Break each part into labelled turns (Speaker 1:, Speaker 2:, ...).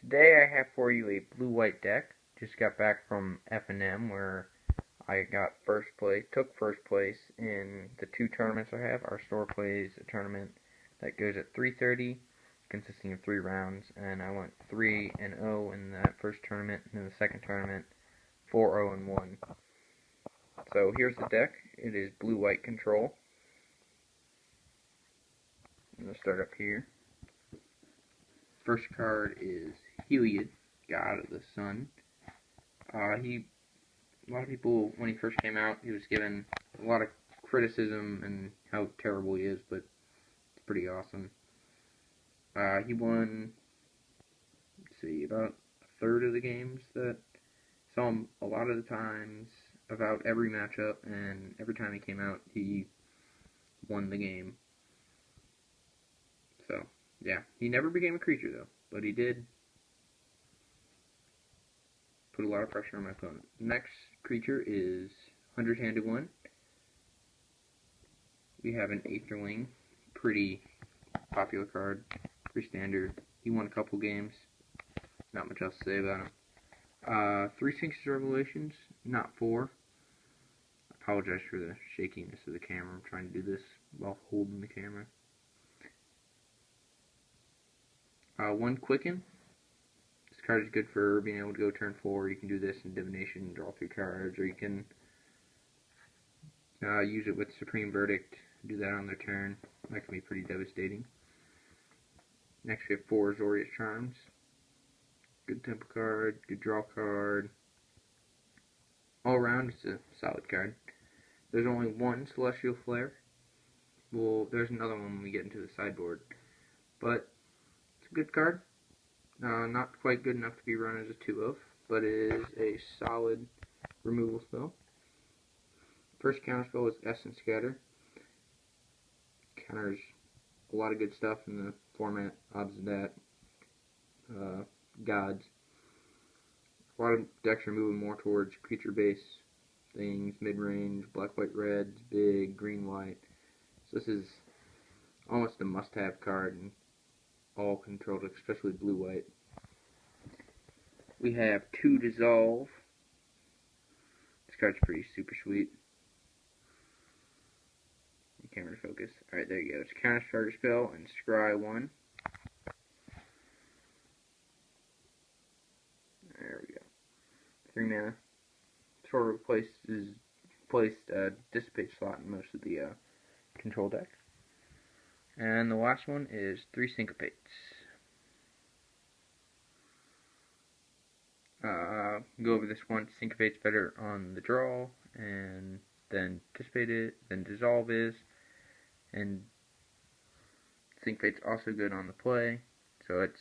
Speaker 1: Today I have for you a blue-white deck. Just got back from F&M where I got took first place in the two tournaments I have. Our store plays a tournament that goes at 3:30, consisting of 3 rounds, and I went 3-0 in that first tournament, and in the second tournament, 4-0-1. So here's the deck. It is blue-white control. I'm going to start up here. First card is Heliod, God of the Sun. A lot of people, when he first came out, he was given a lot of criticism and how terrible he is, but it's pretty awesome. He won, let's see, about a third of the games that saw him a lot of the times, about every matchup, and every time he came out, he won the game. So, yeah, he never became a creature, though, but he did put a lot of pressure on my opponent. Next creature is Hundred-Handed One. We have an Aetherling, pretty popular card, pretty standard. He won a couple games, not much else to say about him. 3 Sphinx's Revelations, not 4. I apologize for the shakiness of the camera. I'm trying to do this while holding the camera. 1 Quicken. This card is good for being able to go turn 4. You can do this in Divination, draw 3 cards, or you can use it with Supreme Verdict, do that on their turn. That can be pretty devastating. Next we have 4 Azorius Charms. Good tempo card, good draw card. All around, it's a solid card. There's only 1 Celestial Flare. Well, there's another one when we get into the sideboard. But it's a good card. Not quite good enough to be run as a 2-of, but it is a solid removal spell. First counter spell is Essence Scatter. Counters a lot of good stuff in the format, odds of that. Gods. A lot of decks are moving more towards creature-based things, mid-range, black, white, reds, big, green, white. So this is almost a must-have card in all controlled, especially blue-white. We have 2 Dissolve. This card's pretty super sweet. Camera focus. Alright, there you go. It's Counter Starter Spell and Scry 1. There we go. 3 mana. Sort of replaced Dissipate slot in most of the control decks. And the last one is 3 Syncopates. Go over this one. Syncopate's better on the draw, and then Dissipate it, then Dissolve is, and Syncopate's also good on the play, so it's,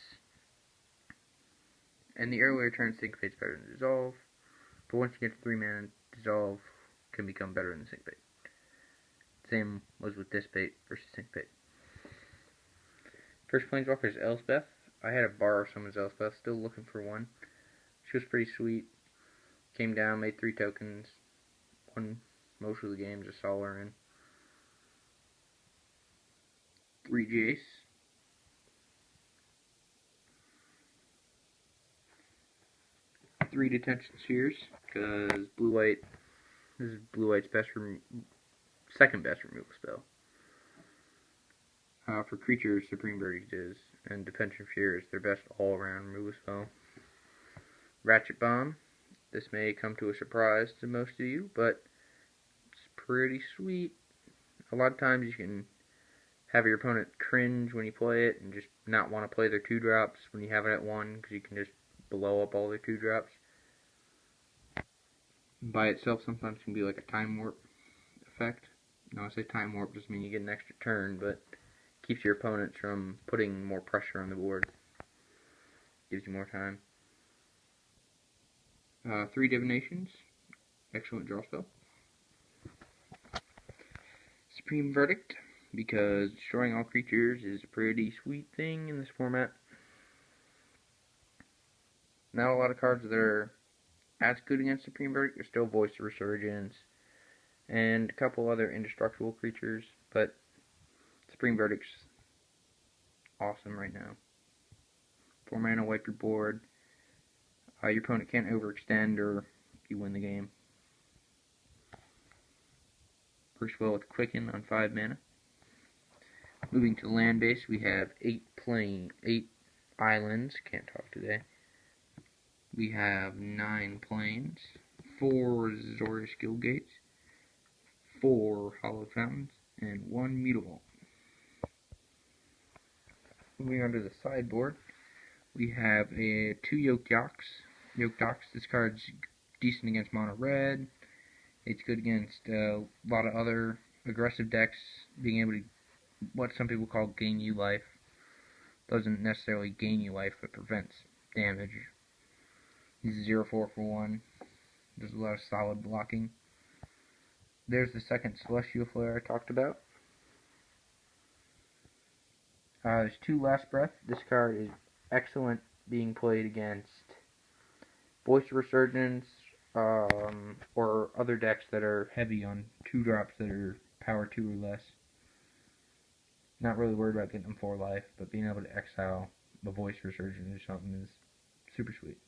Speaker 1: and the earlier turn Syncopate's better than Dissolve, but once you get to 3 mana, Dissolve can become better than Syncopate. Same was with Dissipate versus Syncopate. First Planeswalker is Elspeth. I had to borrow someone's Elspeth, still looking for one. She was pretty sweet. Came down, made 3 tokens, won most of the games I saw her in. 3 Jace. Three Detention Spheres, because blue-white, this is blue-white's second best removal spell. For creatures, Supreme Verdict is, and Detention Sphere is their best all-around removal spell. Ratchet Bomb. This may come to a surprise to most of you, but it's pretty sweet. A lot of times you can have your opponent cringe when you play it and just not want to play their 2-drops when you have it at 1, because you can just blow up all their 2-drops. By itself sometimes can be like a Time Warp effect. Now I say Time Warp doesn't mean you get an extra turn, but keeps your opponents from putting more pressure on the board. Gives you more time. 3 Divinations. Excellent draw spell. Supreme Verdict, because destroying all creatures is a pretty sweet thing in this format. Not a lot of cards that are as good against Supreme Verdict. There's still Voice of Resurgence and a couple other indestructible creatures, but Supreme Verdict's awesome right now. 4 mana, wipe your board. Your opponent can't overextend or you win the game. First of all, with Quicken on 5 mana. Moving to land base, we have 8 islands. Can't talk today. We have 9 plains, 4 Azorius Guildgates, 4 Hallowed Fountains, and 1 Mutavault. Moving on to the sideboard, we have 2 Yoked Yoks. Yoked Yoks, this card's decent against mono red. It's good against a lot of other aggressive decks, being able to, what some people call gain you life. Doesn't necessarily gain you life, but prevents damage. He's 0-4 for 1. There's a lot of solid blocking. There's the second Celestial Flare I talked about. There's 2 Last Breath. This card is excellent being played against Voice Resurgence, or other decks that are heavy on 2-drops that are power 2 or less. Not really worried about getting them 4 life, but being able to exile the Voice Resurgence or something is super sweet.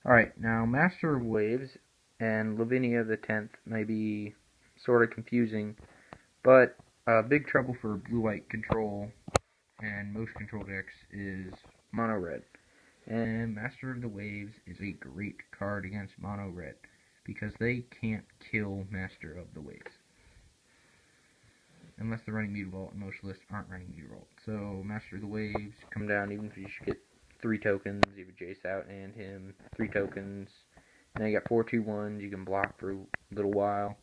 Speaker 1: Alright, now Master of Waves and Lavinia the 10th may be sort of confusing, but big trouble for blue-white control and most control decks is mono red. And Master of the Waves is a great card against mono red because they can't kill Master of the Waves. Unless they're running Mutavault, and most lists aren't running Mutavault. So Master of the Waves come down even if you should get 3 tokens, you have Jace out and him, 3 tokens. Now you got 4/2/1s, you can block for a little while.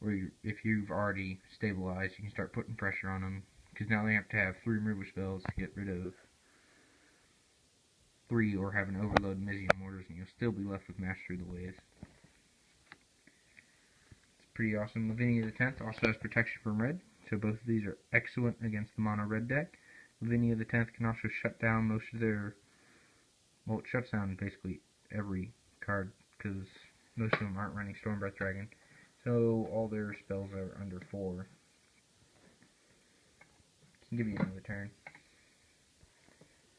Speaker 1: Or if you've already stabilized, you can start putting pressure on them. Because now they have to have 3 removal spells to get rid of 3 or have an overload Mizzium Mortars, and you'll still be left with Master of the Waves. It's pretty awesome. Lavinia the 10th also has protection from red, so both of these are excellent against the mono red deck. Lavinia the 10th can also shut down most of their, well, it shuts down basically every card, because most of them aren't running Stormbreath Dragon, so all their spells are under 4. Can give you another turn.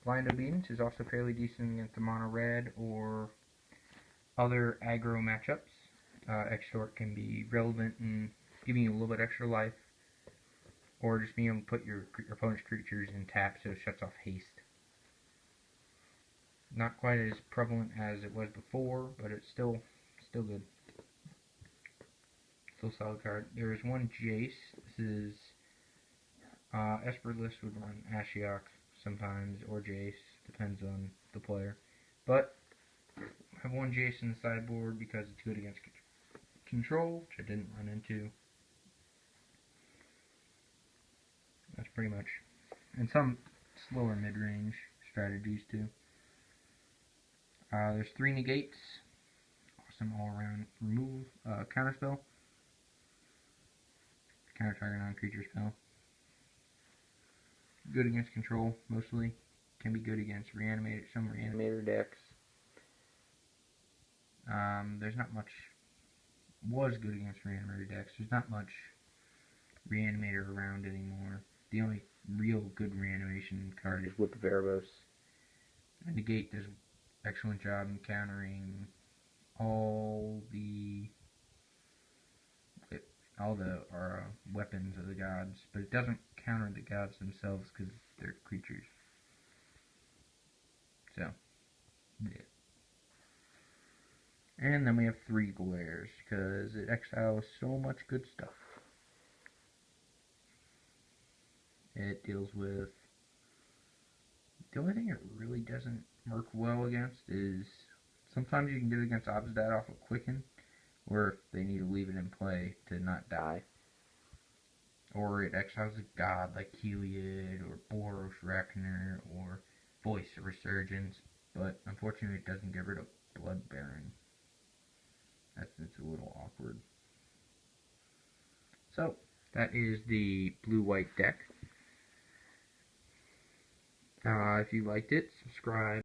Speaker 1: Blind Obedience is also fairly decent against the mono red or other aggro matchups. Extort can be relevant in giving you a little bit extra life, or just being able to put your opponent's creatures in tap so it shuts off haste. Not quite as prevalent as it was before, but it's still good. Still a solid card. There is 1 Jace. This is Esper list would run Ashiok sometimes, or Jace, depends on the player. But I have 1 Jace in the sideboard because it's good against control, which I didn't run into. That's pretty much. And some slower mid-range strategies too. There's 3 negates. Awesome all-around remove counterspell. Counter target non-creature spell. Good against control, mostly. Can be good against some reanimator decks. There's not much. Was good against reanimator decks. There's not much reanimator around anymore. The only real good reanimation card is Whip of Erebos. And negate does an excellent job in countering all the weapons of the gods, but it doesn't counter the gods themselves because they're creatures. So, yeah. And then we have 3 Glares, because it exiles so much good stuff. It deals with... The only thing it really doesn't work well against is... Sometimes you can get it against Obzdad off of Quicken, or if they need to leave it in play to not die. Or it exiles a god like Heliod, or Boros Reckoner, or Voice Resurgence, but unfortunately it doesn't get rid of Blood Baron. It's a little awkward. So, that is the blue-white deck. If you liked it, subscribe.